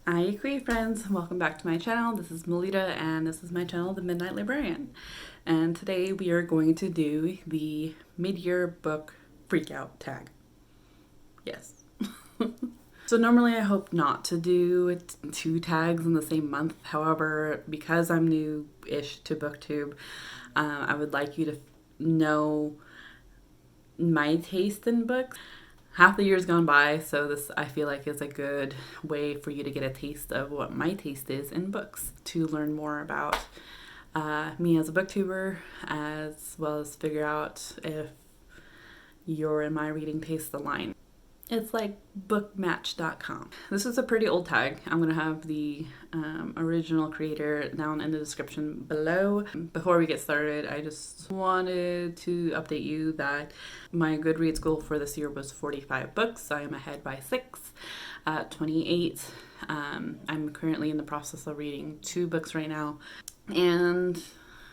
Aiy-yu-kwee friends, welcome back to my channel. This is Melita and this is my channel, The Midnight Librarian. And today we are going to do the mid-year book freakout tag. Yes. So normally I hope not to do two tags in the same month. However, because I'm new-ish to BookTube, I would like you to know my taste in books. Half the year's gone by, so this I feel like is a good way for you to get a taste of what my taste is in books, to learn more about me as a booktuber, as well as figure out if your and my reading tastes align. It's like bookmatch.com. This is a pretty old tag. I'm going to have the original creator down in the description below. Before we get started, I just wanted to update you that my Goodreads goal for this year was 45 books. I am ahead by 6 at 28. I'm currently in the process of reading 2 books right now. And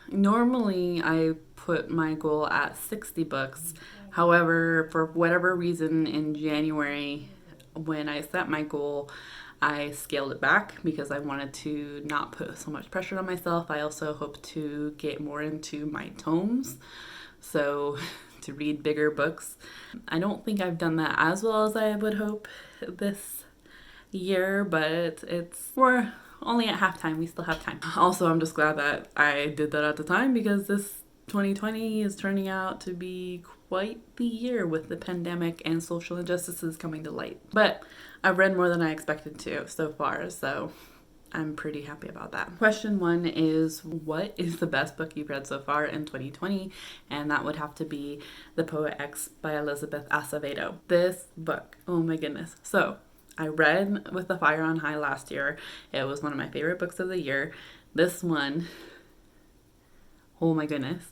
normally I put my goal at 60 books. However, for whatever reason in January, when I set my goal, I scaled it back because I wanted to not put so much pressure on myself. I also hope to get more into my tomes, so to read bigger books. I don't think I've done that as well as I would hope this year, but we're only at halftime. We still have time. Also, I'm just glad that I did that at the time because this 2020 is turning out to be quite the year with the pandemic and social injustices coming to light. But I've read more than I expected to so far, so I'm pretty happy about that. Question 1 is, what is the best book you've read so far in 2020? And that would have to be The Poet X by Elizabeth Acevedo. This book, oh my goodness. So I read With the Fire on High last year. It was one of my favorite books of the year. This one, oh my goodness,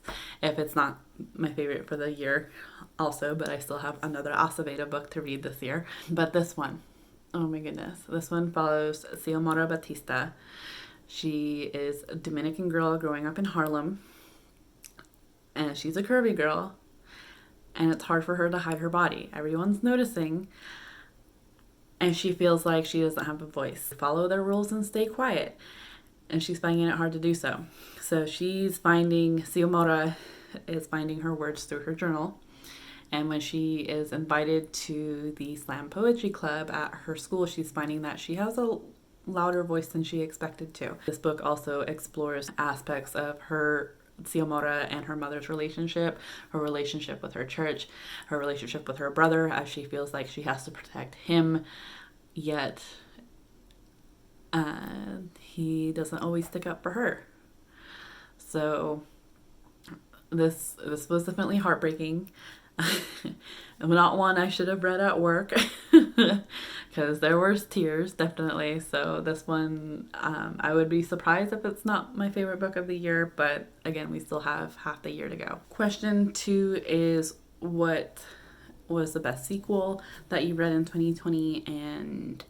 if it's not my favorite for the year also, but I still have another Acevedo book to read this year. But this one, oh my goodness, this one follows Xiomara Batista. She is a Dominican girl growing up in Harlem, and she's a curvy girl, and it's hard for her to hide her body. Everyone's noticing, and she feels like she doesn't have a voice. Follow their rules and stay quiet. And she's finding it hard to do so. So Xiomara is finding her words through her journal. And when she is invited to the slam poetry club at her school, she's finding that she has a louder voice than she expected to. This book also explores aspects of Xiomara and her mother's relationship, her relationship with her church, her relationship with her brother, as she feels like she has to protect him, yet he doesn't always stick up for her. So this was definitely heartbreaking. Not one I should have read at work because there were tears, definitely. So this one, I would be surprised if it's not my favorite book of the year, but again, we still have half the year to go. Question 2 is, what was the best sequel that you read in 2020? And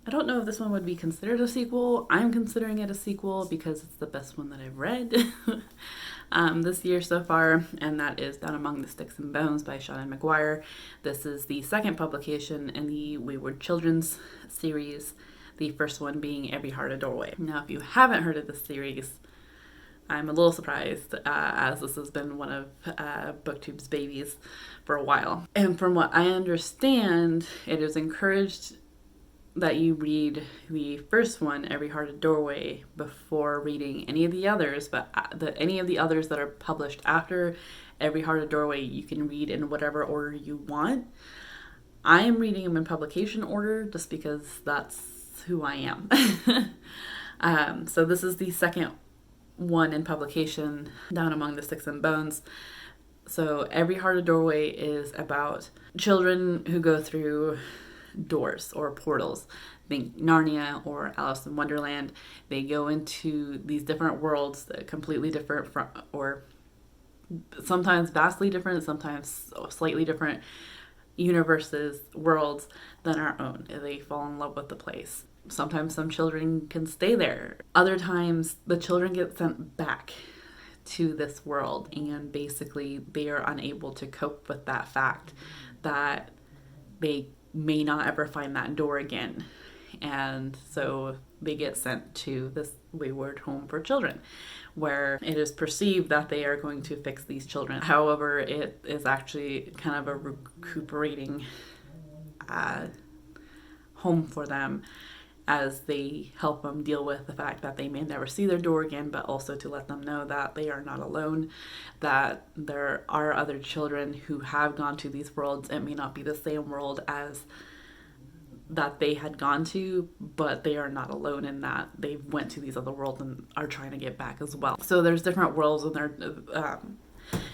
I don't know if this one would be considered a sequel. I'm considering it a sequel because it's the best one that I've read this year so far, and that is Down Among the Sticks and Bones by Seanan McGuire. This is the second publication in the Wayward Children's series, the first one being Every Heart a Doorway. Now, if you haven't heard of this series, I'm a little surprised, as this has been one of BookTube's babies for a while. And from what I understand, it is encouraged that you read the first one, Every Heart a Doorway, before reading any of the others, but any of the others that are published after Every Heart a Doorway, you can read in whatever order you want. I am reading them in publication order just because that's who I am. So this is the second one in publication, Down Among the Sticks and Bones. So Every Heart a Doorway is about children who go through doors or portals. Think Narnia or Alice in Wonderland. They go into these different worlds that are completely different from, or sometimes vastly different, sometimes slightly different universes, worlds than our own. They fall in love with the place. Sometimes some children can stay there. Other times the children get sent back to this world, and basically they are unable to cope with that fact that they may not ever find that door again. and so they get sent to this wayward home for children, where it is perceived that they are going to fix these children. However, it is actually kind of a recuperating home for them, as they help them deal with the fact that they may never see their door again, but also to let them know that they are not alone, that there are other children who have gone to these worlds. It may not be the same world as that they had gone to, but they are not alone in that they went to these other worlds and are trying to get back as well. So there's different worlds, and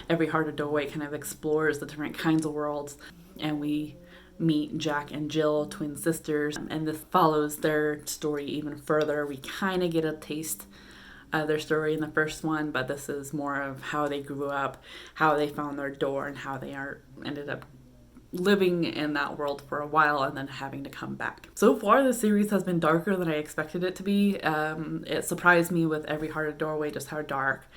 every Heart of Doorway kind of explores the different kinds of worlds, and we meet Jack and Jill, twin sisters, and this follows their story even further. We kind of get a taste of their story in the first one, but this is more of how they grew up, how they found their door, and how they ended up living in that world for a while and then having to come back. So far, the series has been darker than I expected it to be. It surprised me with every Heart of Doorway just how dark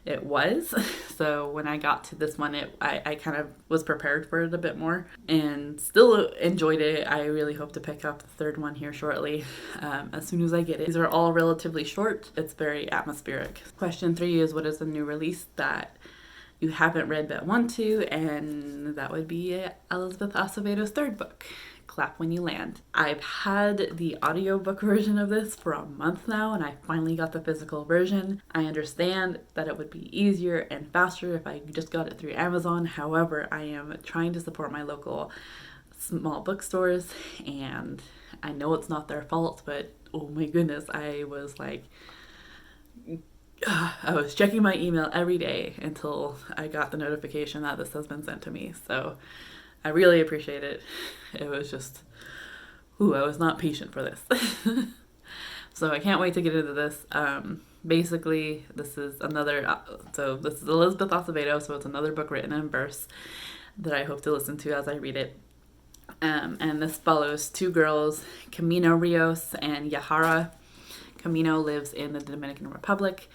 it was. So when I got to this one, I kind of was prepared for it a bit more and still enjoyed it. I really hope to pick up the third one here shortly, as soon as I get it. These are all relatively short. It's very atmospheric. Question 3 is, what is the new release that you haven't read but want to? And that would be Elizabeth Acevedo's third book, Clap When You Land. I've had the audiobook version of this for a month now, and I finally got the physical version. I understand that it would be easier and faster if I just got it through Amazon. However, I am trying to support my local small bookstores, and I know it's not their fault, but oh my goodness, I was checking my email every day until I got the notification that this has been sent to me. So I really appreciate it. It was just, I was not patient for this. So I can't wait to get into this. Basically, this is this is Elizabeth Acevedo, so it's another book written in verse that I hope to listen to as I read it. And this follows two girls, Camino Rios and Yahara. Camino lives in the Dominican Republic.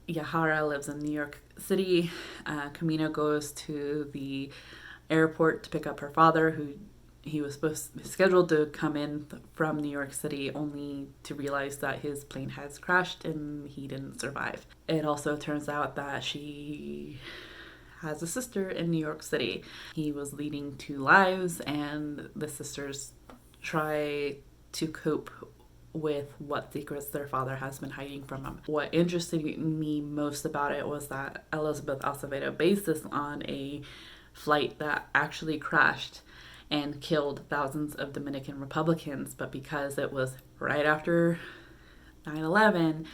Yahara lives in New York City. Camino goes to the airport to pick up her father, who he was scheduled to come in from New York City, only to realize that his plane has crashed and he didn't survive. It also turns out that she has a sister in New York City. He was leading two lives, and the sisters try to cope with what secrets their father has been hiding from them. What interested me most about it was that Elizabeth Acevedo based this on a flight that actually crashed and killed thousands of Dominican Republicans, but because it was right after 9/11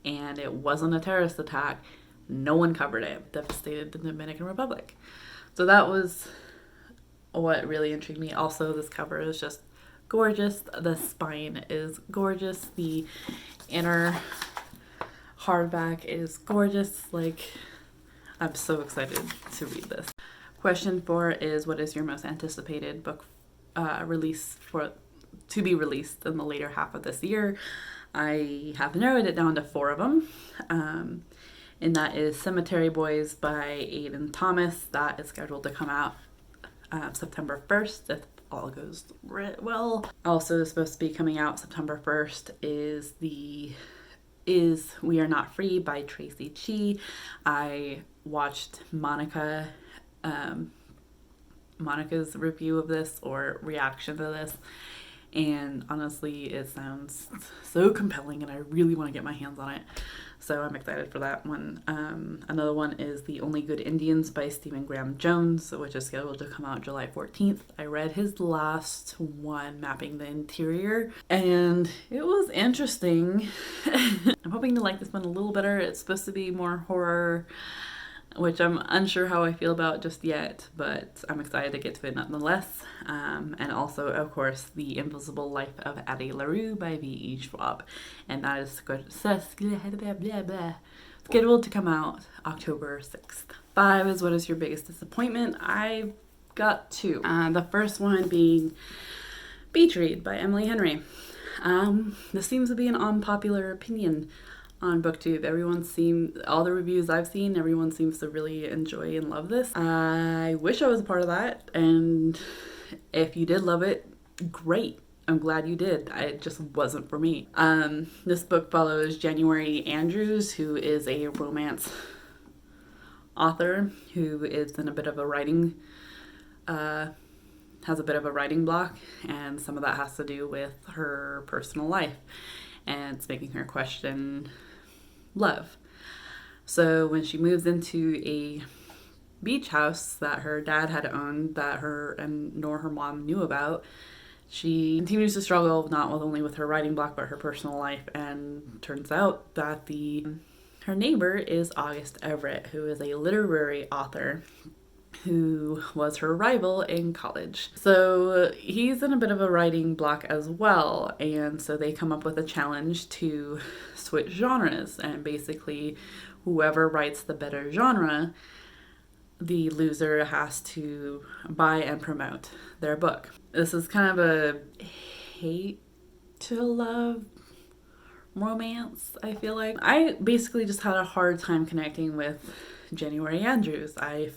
and it wasn't a terrorist attack, no one covered it. Devastated the Dominican Republic. So that was what really intrigued me. Also, this cover is just gorgeous. The spine is gorgeous. The inner hardback is gorgeous. I'm so excited to read this. Question 4 is, what is your most anticipated book to be released in the later half of this year? I have narrowed it down to 4 of them. And that is Cemetery Boys by Aidan Thomas. That is scheduled to come out September 1st, if all goes well. Also supposed to be coming out September 1st is We Are Not Free by Tracy Chee. I watched Monica's review of this, or reaction to this, and honestly it sounds so compelling and I really want to get my hands on it, so I'm excited for that one. Another one is The Only Good Indians by Stephen Graham Jones, which is scheduled to come out July 14th. I read his last one, Mapping the Interior, and it was interesting. I'm hoping to like this one a little better. It's supposed to be more horror, which I'm unsure how I feel about just yet, but I'm excited to get to it nonetheless. And also, of course, The Invisible Life of Addie LaRue by V.E. Schwab. And that is scheduled to come out October 6th. 5 is, what is your biggest disappointment? I've got 2. The first one being Beach Read by Emily Henry. This seems to be an unpopular opinion on BookTube. All the reviews I've seen, everyone seems to really enjoy and love this. I wish I was a part of that, and if you did love it, great. I'm glad you did. It just wasn't for me. This book follows January Andrews, who is a romance author who is in a bit of a writing, has a bit of a writing block, and some of that has to do with her personal life, and it's making her question love. So when she moves into a beach house that her dad had owned that her and nor her mom knew about, she continues to struggle not only with her writing block but her personal life, and turns out that her neighbor is August Everett, who is a literary author who was her rival in college. So he's in a bit of a writing block as well, and so they come up with a challenge to switch genres, and basically whoever writes the better genre, the loser has to buy and promote their book. This is kind of a hate to love romance, I feel like. I basically just had a hard time connecting with January Andrews. I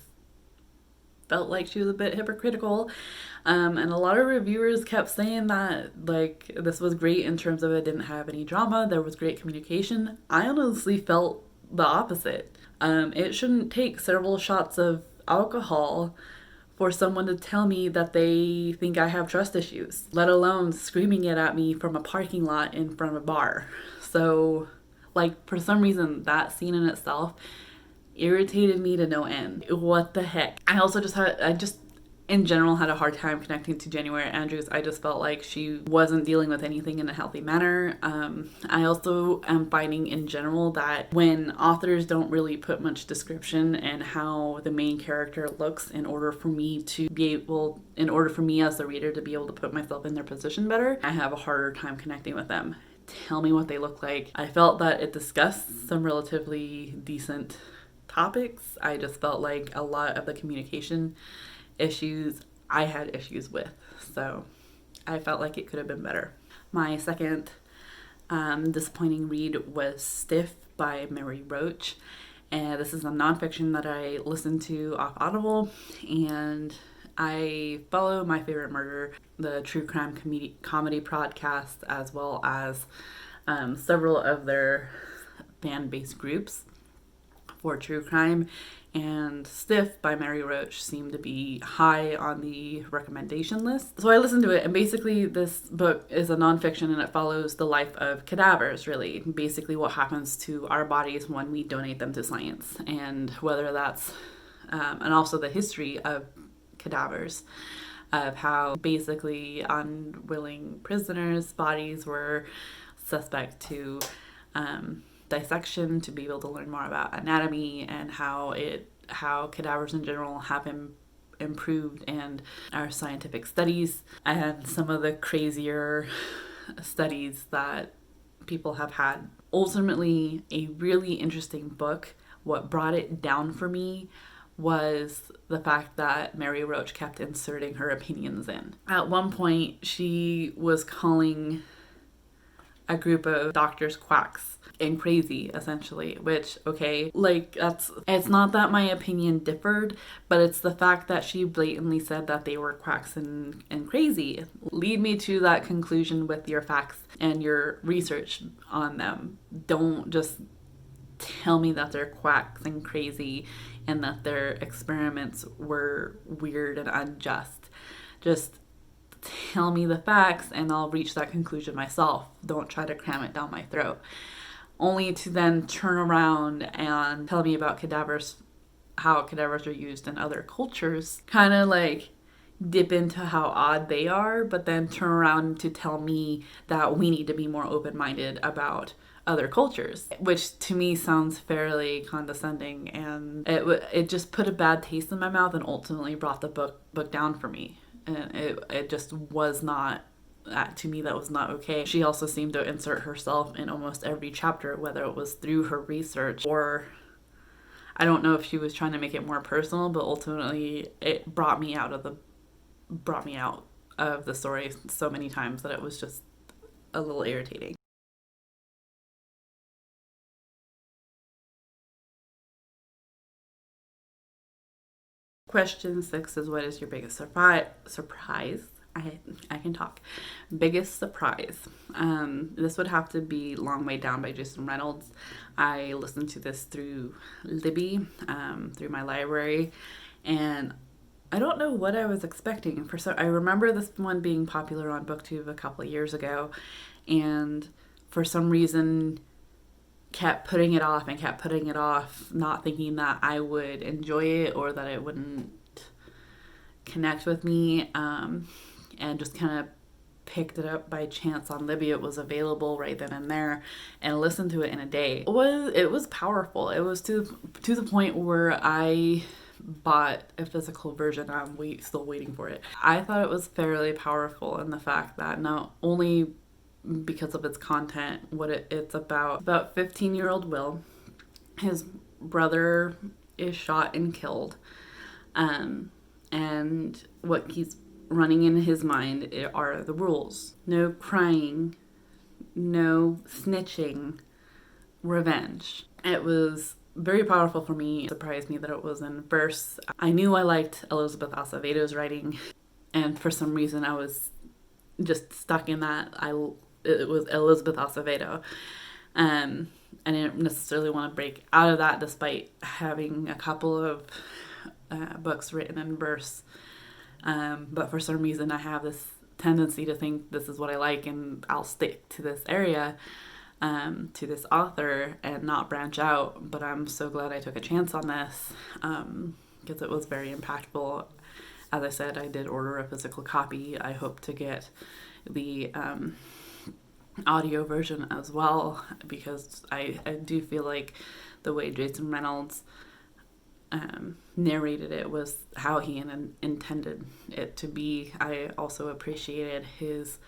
felt like she was a bit hypocritical, and a lot of reviewers kept saying that like this was great in terms of it didn't have any drama, there was great communication. I honestly felt the opposite. It shouldn't take several shots of alcohol for someone to tell me that they think I have trust issues, let alone screaming it at me from a parking lot in front of a bar. So, like, for some reason, that scene in itself irritated me to no end. What the heck? I just in general had a hard time connecting to January Andrews. I just felt like she wasn't dealing with anything in a healthy manner. I also am finding in general that when authors don't really put much description in how the main character looks in order for me as the reader to be able to put myself in their position better, I have a harder time connecting with them. Tell me what they look like. I felt that it discussed some relatively decent topics. I just felt like a lot of the communication issues I had issues with. So I felt like it could have been better. My second disappointing read was Stiff by Mary Roach. And this is a nonfiction that I listened to off Audible, and I follow My Favorite Murder, the true crime comedy podcast, as well as several of their fan-based groups for true crime, and Stiff by Mary Roach seemed to be high on the recommendation list. So I listened to it, and basically this book is a nonfiction, and it follows the life of cadavers, really. Basically what happens to our bodies when we donate them to science, and whether that's, and also the history of cadavers, of how basically unwilling prisoners' bodies were suspect to dissection to be able to learn more about anatomy, and how cadavers in general have improved and our scientific studies, and some of the crazier studies that people have had. Ultimately, a really interesting book. What brought it down for me was the fact that Mary Roach kept inserting her opinions in. At one point, she was calling a group of doctors quacks and crazy, essentially, which, okay, like, it's not that my opinion differed, but it's the fact that she blatantly said that they were quacks and crazy. Lead me to that conclusion with your facts and your research on them. Don't just tell me that they're quacks and crazy and that their experiments were weird and unjust. Just tell me the facts and I'll reach that conclusion myself. Don't try to cram it down my throat. Only to then turn around and tell me about cadavers, how cadavers are used in other cultures. Kind of like dip into how odd they are, but then turn around to tell me that we need to be more open-minded about other cultures, which to me sounds fairly condescending, and it just put a bad taste in my mouth and ultimately brought the book down for me. And it just was not, to me, that was not okay. She also seemed to insert herself in almost every chapter, whether it was through her research or I don't know if she was trying to make it more personal, but ultimately it brought me out of the story so many times that it was just a little irritating. Question 6 is, what is your biggest surprise? I can talk. Biggest surprise. This would have to be Long Way Down by Jason Reynolds. I listened to this through Libby, through my library, and I don't know what I was expecting. I remember this one being popular on BookTube a couple of years ago, and for some reason kept putting it off and kept putting it off, not thinking that I would enjoy it or that it wouldn't connect with me, and just kind of picked it up by chance on Libby. It was available right then and there, and listened to it in a day. It was powerful. It was to the point where I bought a physical version. I'm still waiting for it. I thought it was fairly powerful in the fact that not only because of its content, what it's about 15-year-old Will, his brother is shot and killed, and what he's running in his mind are the rules: no crying, no snitching, revenge. It was very powerful for me. It surprised me that it was in verse. I knew I liked Elizabeth Acevedo's writing, and for some reason I was just stuck in that. It was Elizabeth Acevedo. I didn't necessarily want to break out of that, despite having a couple of books written in verse. But for some reason I have this tendency to think this is what I like, and I'll stick to this area, to this author, and not branch out. But I'm so glad I took a chance on this, because it was very impactful. As I said, I did order a physical copy. I hope to get the audio version as well, because I do feel like the way Jason Reynolds narrated it was how he intended it to be. I also appreciated his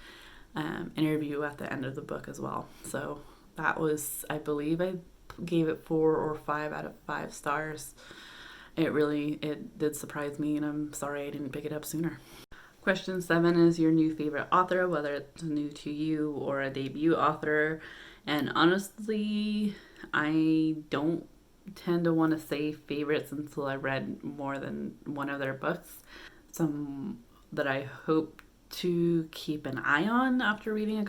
interview at the end of the book as well. So that was, I believe I gave it 4 or 5 out of 5 stars. It did surprise me, and I'm sorry I didn't pick it up sooner. Question 7 is your new favorite author, whether it's new to you or a debut author. And honestly, I don't tend to want to say favorites until I read more than one of their books. Some that I hope to keep an eye on after reading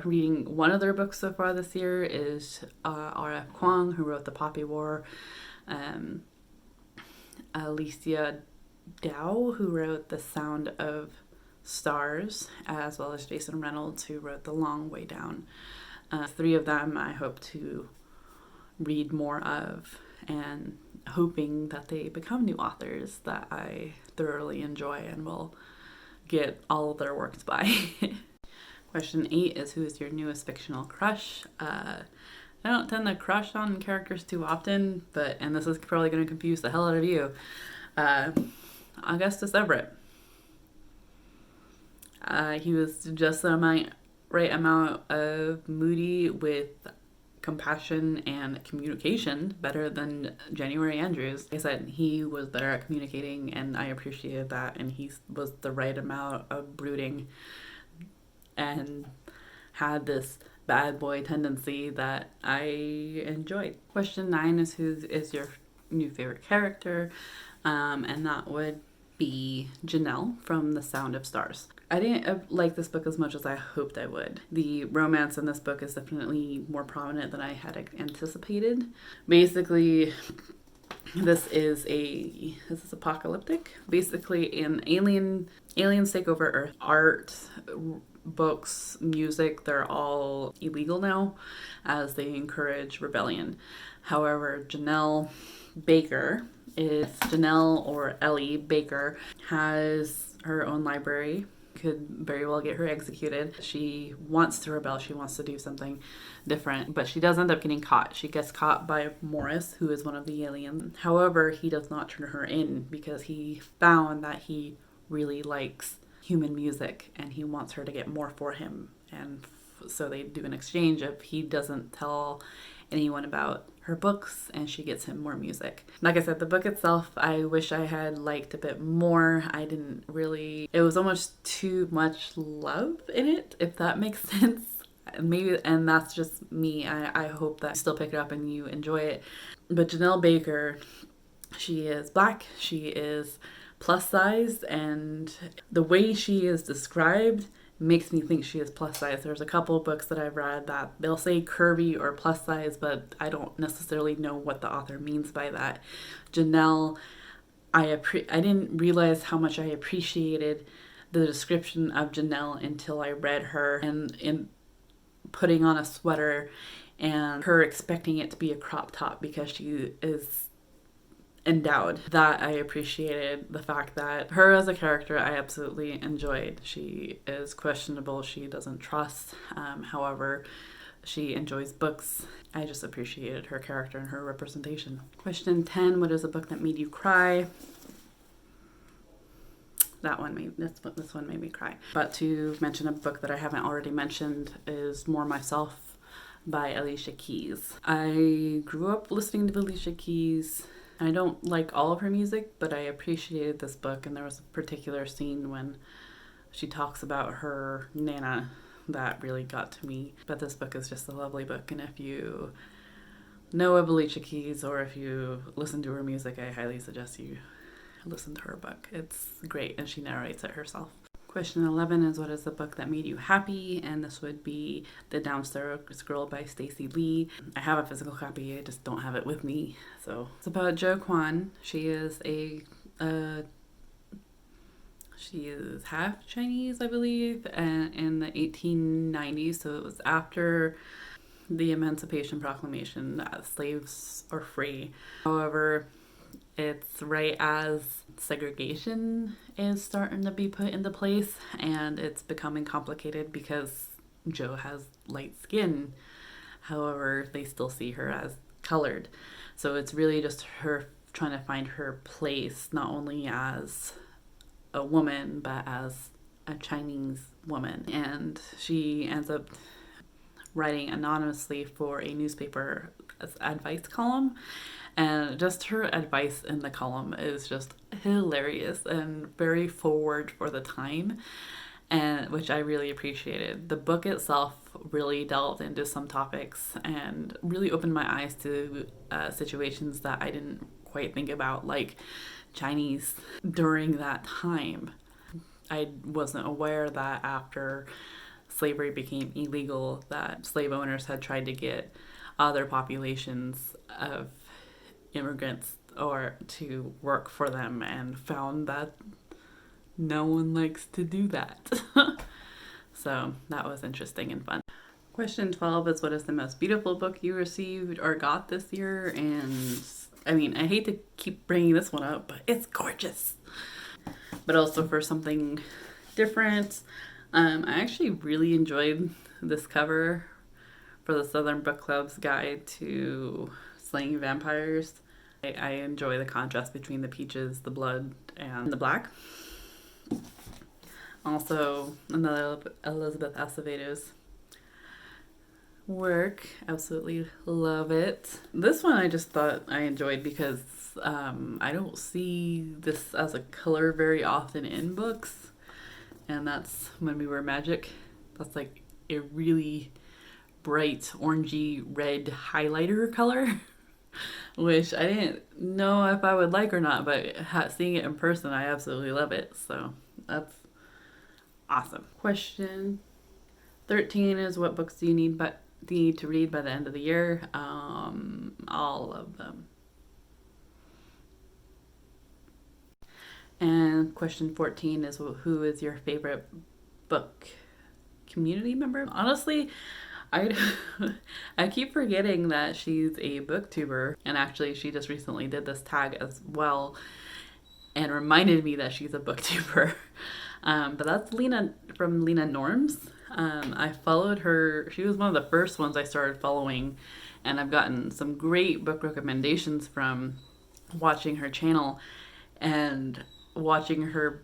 reading one of their books so far this year is R.F. Kuang, who wrote The Poppy War, Alicia Dow, who wrote The Sound of Stars, as well as Jason Reynolds, who wrote The Long Way Down. 3 of them I hope to read more of, and hoping that they become new authors that I thoroughly enjoy and will get all of their works by. Question 8 is who is your newest fictional crush? I don't tend to crush on characters too often, and this is probably going to confuse the hell out of you. Augustus Everett. He was just the right amount of moody with compassion and communication, better than January Andrews. Like I said, he was better at communicating, and I appreciated that, and he was the right amount of brooding and had this bad boy tendency that I enjoyed. Question 9 is who is your new favorite character? And that would be Janelle from The Sound of Stars. I didn't like this book as much as I hoped I would. The romance in this book is definitely more prominent than I had anticipated. Basically, this is apocalyptic. Basically, aliens take over Earth. Art, books, music, they're all illegal now, as they encourage rebellion. However, Janelle or Ellie Baker has her own library. Could very well get her executed. She wants to rebel. She wants to do something different, but she does end up getting caught. She gets caught by Morris, who is one of the aliens. However, he does not turn her in because he found that he really likes human music and he wants her to get more for him. And so they do an exchange of he doesn't tell anyone about her books and she gets him more music. Like I said, the book itself, I wish I had liked a bit more. It was almost too much love in it, if that makes sense. Maybe, and that's just me. I hope that you still pick it up and you enjoy it. But Janelle Baker, she is Black. She is plus size, and the way she is described makes me think she is plus size. There's a couple of books that I've read that they'll say curvy or plus size, but I don't necessarily know what the author means by that. Janelle, I didn't realize how much I appreciated the description of Janelle until I read her and in putting on a sweater and her expecting it to be a crop top because she is endowed. That I appreciated the fact that her as a character I absolutely enjoyed. She is questionable, she doesn't trust, however she enjoys books. I just appreciated her character and her representation. Question 10, what is a book that made you cry? This one made me cry. But to mention a book that I haven't already mentioned is More Myself by Alicia Keys. I grew up listening to Alicia Keys. I don't like all of her music, but I appreciated this book, and there was a particular scene when she talks about her Nana that really got to me. But this book is just a lovely book, and if you know of Alicia Keys or if you listen to her music, I highly suggest you listen to her book. It's great, and she narrates it herself. Question 11 is what is the book that made you happy? And this would be The Downstairs Girl by Stacey Lee. I have a physical copy, I just don't have it with me. So it's about Jo Kwon. She is she is half Chinese, I believe, and in the 1890s, so it was after the Emancipation Proclamation that slaves are free. However, it's right as segregation is starting to be put into place, and it's becoming complicated because Jo has light skin. However, they still see her as colored. So it's really just her trying to find her place, not only as a woman, but as a Chinese woman. And she ends up writing anonymously for a newspaper as advice column. And just her advice in the column is just hilarious and very forward for the time, and which I really appreciated. The book itself really delved into some topics and really opened my eyes to situations that I didn't quite think about, like Chinese during that time. I wasn't aware that after slavery became illegal, that slave owners had tried to get other populations of immigrants or to work for them, and found that no one likes to do that. So that was interesting and fun. Question 12 is what is the most beautiful book you received or got this year? And I mean, I hate to keep bringing this one up, but it's gorgeous. But also for something different, I actually really enjoyed this cover for the Southern Book Club's Guide to Slaying Vampires. I enjoy the contrast between the peaches, the blood, and the black. Also, another Elizabeth Acevedo's work. Absolutely love it. This one I just thought I enjoyed because I don't see this as a color very often in books. And that's When We Were Magic. That's like a really bright orangey red highlighter color. Which I didn't know if I would like or not, but seeing it in person, I absolutely love it. So that's awesome. Question 13 is what books do you need to read by the end of the year? All of them. And question 14 is who is your favorite book community member? Honestly, I keep forgetting that she's a booktuber, and actually she just recently did this tag as well and reminded me that she's a booktuber. But that's Lena from Lena Norms. I followed her. She was one of the first ones I started following, and I've gotten some great book recommendations from watching her channel and watching her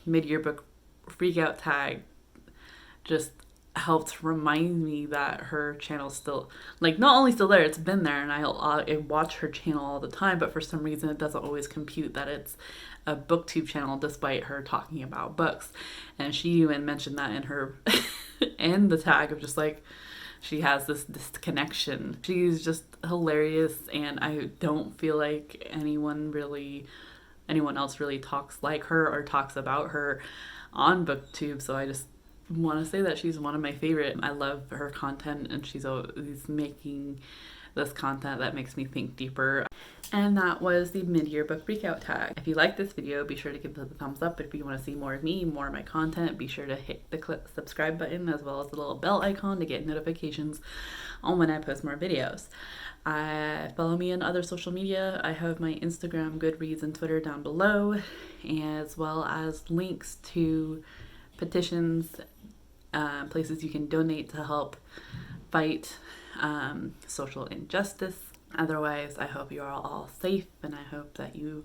mid-year book freakout tag just helped remind me that her channel's still, like, not only still there, it's been there, and I watch her channel all the time, but for some reason it doesn't always compute that it's a booktube channel despite her talking about books. And she even mentioned that in her and the tag of just like, she has this connection. She's just hilarious, and I don't feel like anyone else really talks like her or talks about her on BookTube. So I just want to say that she's one of my favorite. I love her content, and she's always making this content that makes me think deeper. And that was the mid-year book freakout tag. If you like this video, be sure to give it a thumbs up. If you want to see more of me, more of my content, be sure to hit the subscribe button as well as the little bell icon to get notifications on when I post more videos. Follow me on other social media. I have my Instagram, Goodreads, and Twitter down below, as well as links to petitions, places you can donate to help fight social injustice. Otherwise, I hope you are all safe, and I hope that you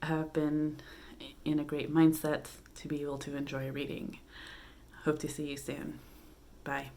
have been in a great mindset to be able to enjoy reading. Hope to see you soon. Bye.